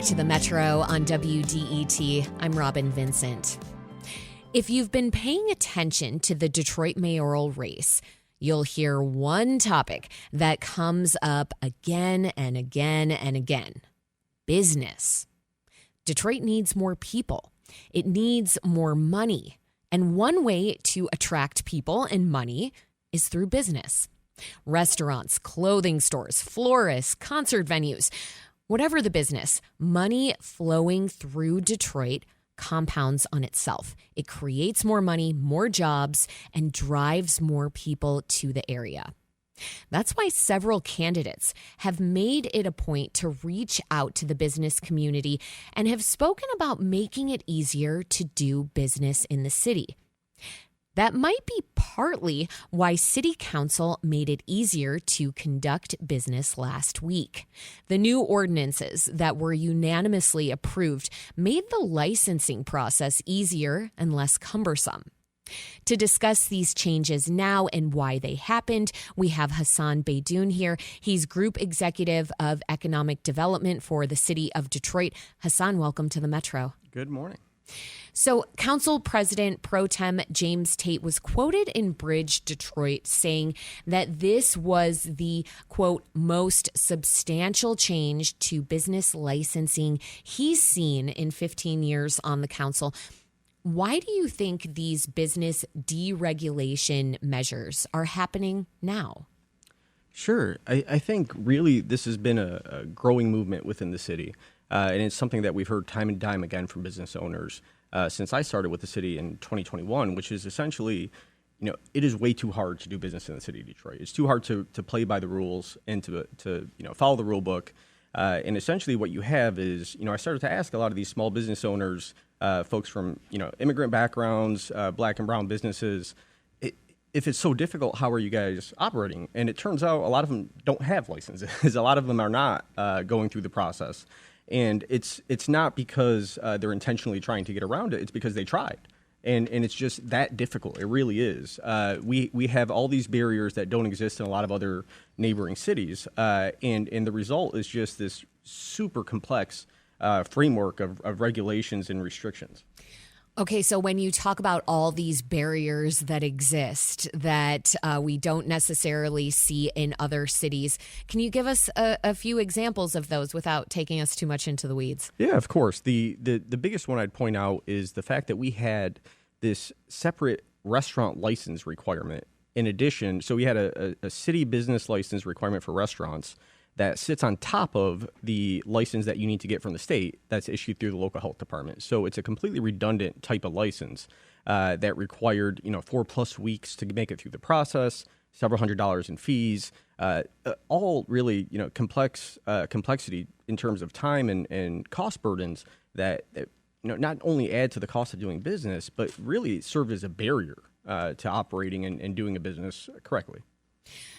to the Metro on WDET. I'm Robin Vincent. If you've been paying attention to the Detroit mayoral race, you'll hear one topic that comes up again and again and again: business. Detroit needs more people. It needs more money. And one way to attract people and money is through business. Restaurants, clothing stores, florists, concert venues. Whatever the business, money flowing through Detroit compounds on itself. It creates more money, more jobs, and drives more people to the area. That's why several candidates have made it a point to reach out to the business community and have spoken about making it easier to do business in the city. That might be partly why City Council made it easier to conduct business last week. The new ordinances that were unanimously approved made the licensing process easier and less cumbersome. To discuss these changes now and why they happened, we have Hassan Beydoun here. He's Group Executive of Economic Development for the City of Detroit. Hassan, welcome to the Metro. Good morning. So, Council President Pro Tem James Tate was quoted in Bridge Detroit saying that this was the, quote, most substantial change to business licensing he's seen in 15 years on the council. Why do you think these business deregulation measures are happening now? Sure. I think really this has been a growing movement within the city. And it's something that we've heard time and time again from business owners since I started with the city in 2021, which is essentially, it is way too hard to do business in the city of Detroit. It's too hard to play by the rules and to follow the rule book. And essentially what you have is, I started to ask a lot of these small business owners, folks from, immigrant backgrounds, black and brown businesses, if it's so difficult, how are you guys operating? And it turns out a lot of them don't have licenses. A lot of them are not going through the process. And it's not because they're intentionally trying to get around it. It's because they tried. And it's just that difficult. It really is. We have all these barriers that don't exist in a lot of other neighboring cities. And the result is just this super complex framework of regulations and restrictions. Okay, so when you talk about all these barriers that exist that we don't necessarily see in other cities, can you give us a few examples of those without taking us too much into the weeds? Yeah, of course. The biggest one I'd point out is the fact that we had this separate restaurant license requirement in addition. So we had a city business license requirement for restaurants that sits on top of the license that you need to get from the state that's issued through the local health department. So it's a completely redundant type of license that required, 4+ weeks to make it through the process, several $100s in fees, all really, complexity in terms of time and cost burdens that not only add to the cost of doing business, but really serve as a barrier to operating and doing a business correctly.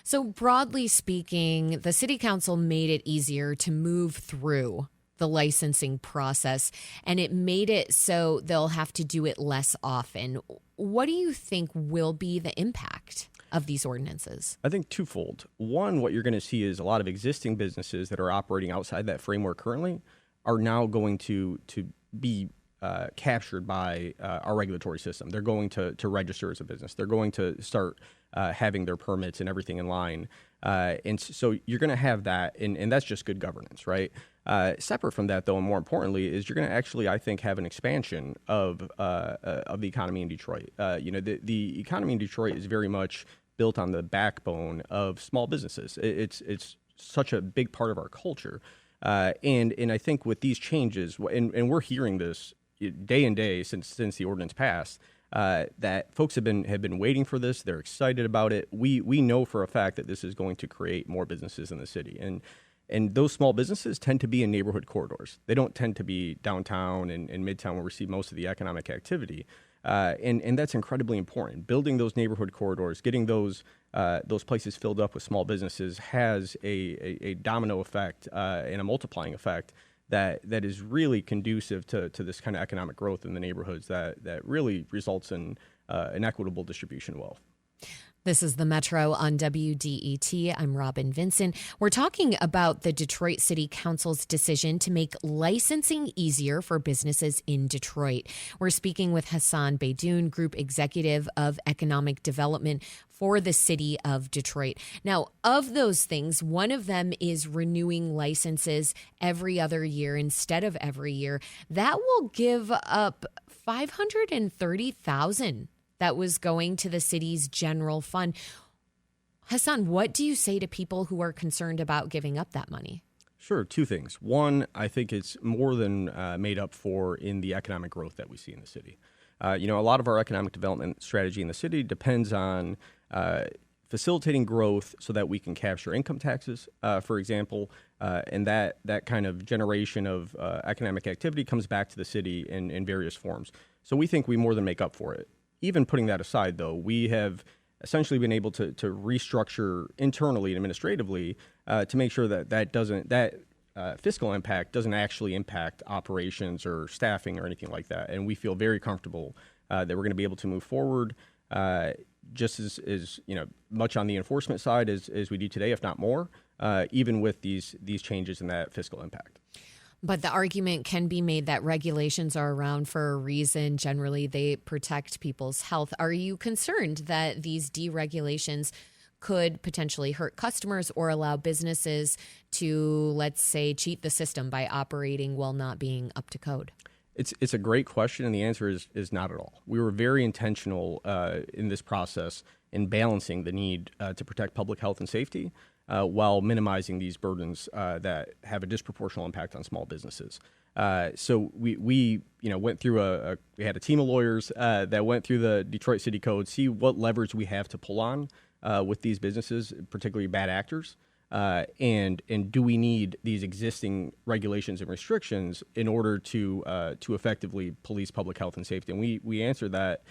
So broadly speaking, the City Council made it easier to move through the licensing process, and it made it so they'll have to do it less often. What do you think will be the impact of these ordinances? I think twofold. One, what you're going to see is a lot of existing businesses that are operating outside that framework currently are now going to be captured by our regulatory system. They're going to register as a business. They're going to start having their permits and everything in line. And so you're going to have that, and that's just good governance, right? Separate from that, though, and more importantly, is you're going to actually, I think, have an expansion of the economy in Detroit. The economy in Detroit is very much built on the backbone of small businesses. It's such a big part of our culture. And I think with these changes, and we're hearing this day and day since the ordinance passed, that folks have been waiting for this. They're excited about it. We know for a fact that this is going to create more businesses in the city, and those small businesses tend to be in neighborhood corridors. They don't tend to be downtown and midtown where we see most of the economic activity, and that's incredibly important. Building those neighborhood corridors, getting those places filled up with small businesses has a domino effect and a multiplying effect that is really conducive to this kind of economic growth in the neighborhoods that really results in an equitable distribution of wealth. This is the Metro on WDET. I'm Robin Vincent. We're talking about the Detroit City Council's decision to make licensing easier for businesses in Detroit. We're speaking with Hassan Beydoun, Group Executive of Economic Development for the City of Detroit. Now, of those things, one of them is renewing licenses every other year instead of every year. That will give up $530,000 that was going to the city's general fund. Hassan, what do you say to people who are concerned about giving up that money? Sure, two things. One, I think it's more than made up for in the economic growth that we see in the city. A lot of our economic development strategy in the city depends on facilitating growth so that we can capture income taxes, for example, and that kind of generation of economic activity comes back to the city in various forms. So we think we more than make up for it. Even putting that aside, though, we have essentially been able to restructure internally and administratively to make sure that fiscal impact doesn't actually impact operations or staffing or anything like that. And we feel very comfortable that we're going to be able to move forward just as much on the enforcement side as we do today, if not more, even with these changes in that fiscal impact. But the argument can be made that regulations are around for a reason. Generally, they protect people's health. Are you concerned that these deregulations could potentially hurt customers or allow businesses to, let's say, cheat the system by operating while not being up to code? It's a great question, and the answer is not at all. We were very intentional in this process in balancing the need to protect public health and safety while minimizing these burdens that have a disproportional impact on small businesses. So we went through we had a team of lawyers that went through the Detroit City Code, see what levers we have to pull on with these businesses, particularly bad actors, and do we need these existing regulations and restrictions in order to effectively police public health and safety? And we answered that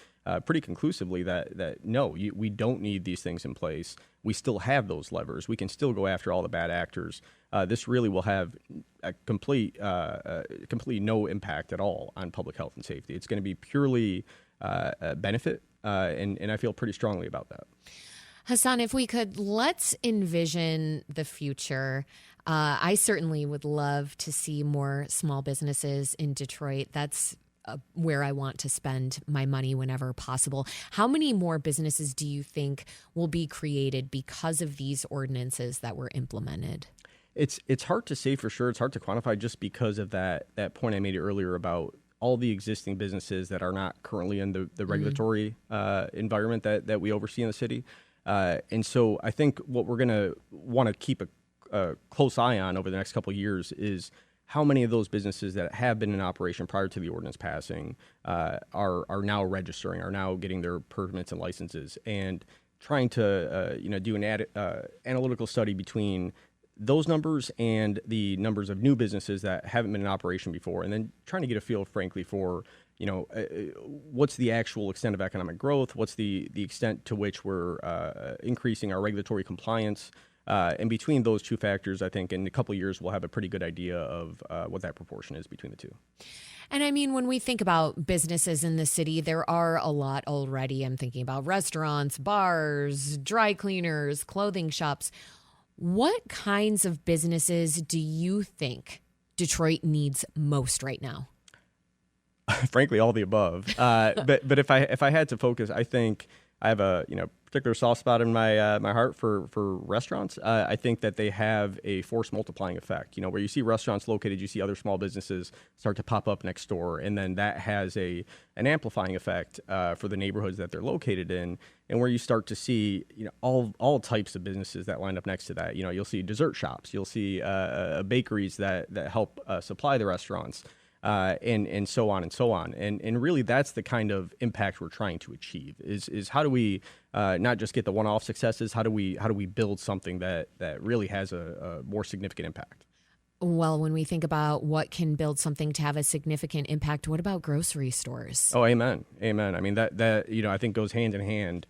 pretty conclusively that no, we don't need these things in place. We still have those levers. We can still go after all the bad actors. This really will have a completely no impact at all on public health and safety. It's going to be purely a benefit, and I feel pretty strongly about that. Hassan, if we could, let's envision the future. I certainly would love to see more small businesses in Detroit. That's where I want to spend my money whenever possible. How many more businesses do you think will be created because of these ordinances that were implemented? It's hard to say for sure. It's hard to quantify just because of that point I made earlier about all the existing businesses that are not currently in the regulatory environment that we oversee in the city. And so I think what we're going to want to keep a close eye on over the next couple of years is how many of those businesses that have been in operation prior to the ordinance passing are now registering, are now getting their permits and licenses, and trying to do an analytical study between those numbers and the numbers of new businesses that haven't been in operation before, and then trying to get a feel, frankly, for what's the actual extent of economic growth, what's the extent to which we're increasing our regulatory compliance. And between those two factors, I think in a couple of years, we'll have a pretty good idea of what that proportion is between the two. And I mean, when we think about businesses in the city, there are a lot already. I'm thinking about restaurants, bars, dry cleaners, clothing shops. What kinds of businesses do you think Detroit needs most right now? Frankly, all the above. But if I had to focus, I think I have a particular soft spot in my my heart for restaurants. I think that they have a force multiplying effect. Where you see restaurants located, you see other small businesses start to pop up next door, and then that has an amplifying effect for the neighborhoods that they're located in. And where you start to see all types of businesses that line up next to that. You'll see dessert shops, you'll see bakeries that help supply the restaurants. And so on and so on. And really that's the kind of impact we're trying to achieve is how do we not just get the one-off successes, how do we build something that really has a more significant impact? Well, when we think about what can build something to have a significant impact, what about grocery stores? Oh, amen. Amen. I mean, that I think goes hand in hand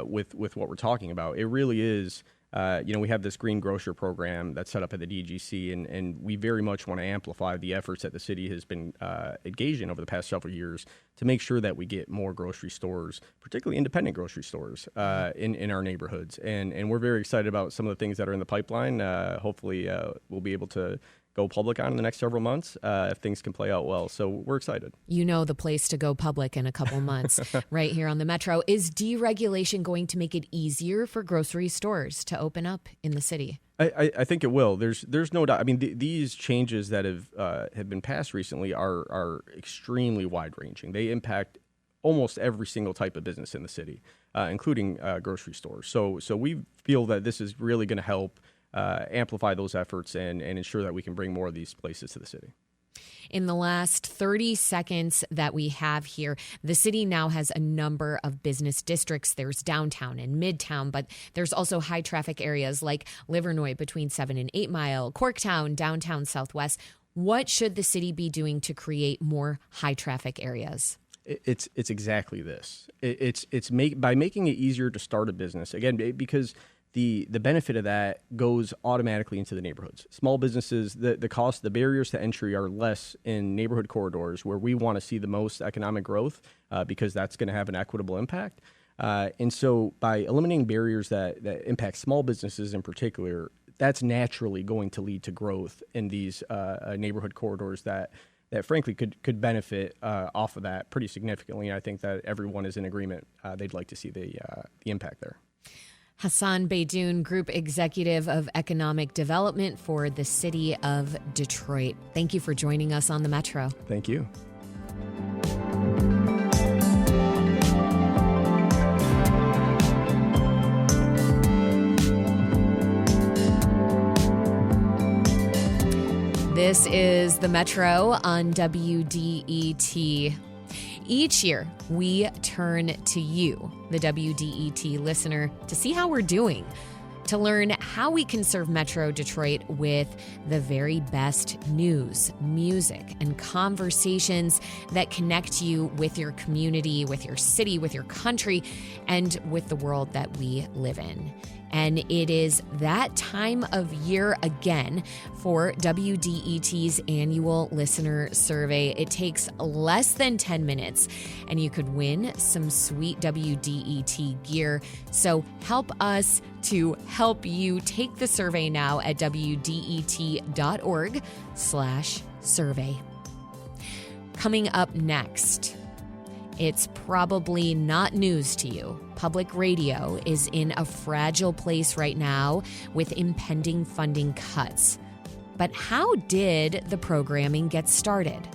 with what we're talking about. It really is we have this Green Grocer program that's set up at the DGC, and we very much want to amplify the efforts that the city has been engaged in over the past several years to make sure that we get more grocery stores, particularly independent grocery stores, in our neighborhoods. And we're very excited about some of the things that are in the pipeline. Hopefully, we'll be able to go public on in the next several months if things can play out well. So we're excited. You know the place to go public in a couple months right here on the Metro. Is deregulation going to make it easier for grocery stores to open up in the city? I think it will. There's no doubt. I mean, these changes that have been passed recently are extremely wide ranging. They impact almost every single type of business in the city, including grocery stores. So we feel that this is really going to help amplify those efforts and ensure that we can bring more of these places to the city. In the last 30 seconds that we have here, the city now has a number of business districts. There's downtown and midtown, but there's also high traffic areas like Livernois between 7 and 8 Mile, Corktown, downtown Southwest. What should the city be doing to create more high traffic areas? It's exactly this. By making it easier to start a business, again, because the benefit of that goes automatically into the neighborhoods. Small businesses, the barriers to entry are less in neighborhood corridors where we want to see the most economic growth because that's going to have an equitable impact. And so by eliminating barriers that impact small businesses in particular, that's naturally going to lead to growth in these neighborhood corridors that frankly could benefit off of that pretty significantly. And I think that everyone is in agreement. They'd like to see the impact there. Hassan Beydoun, Group Executive of Economic Development for the City of Detroit. Thank you for joining us on the Metro. Thank you. This is the Metro on WDET. Each year, we turn to you, the WDET listener, to see how we're doing, to learn how we can serve Metro Detroit with the very best news, music, and conversations that connect you with your community, with your city, with your country, and with the world that we live in. And it is that time of year again for WDET's annual listener survey. It takes less than 10 minutes, and you could win some sweet WDET gear. So help us to help you. Take the survey now at WDET.org/survey. Coming up next, it's probably not news to you. Public radio is in a fragile place right now with impending funding cuts. But how did the programming get started?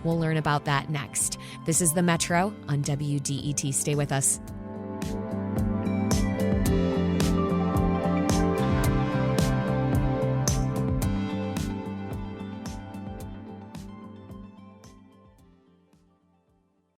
We'll learn about that next. This is the Metro on WDET. Stay with us.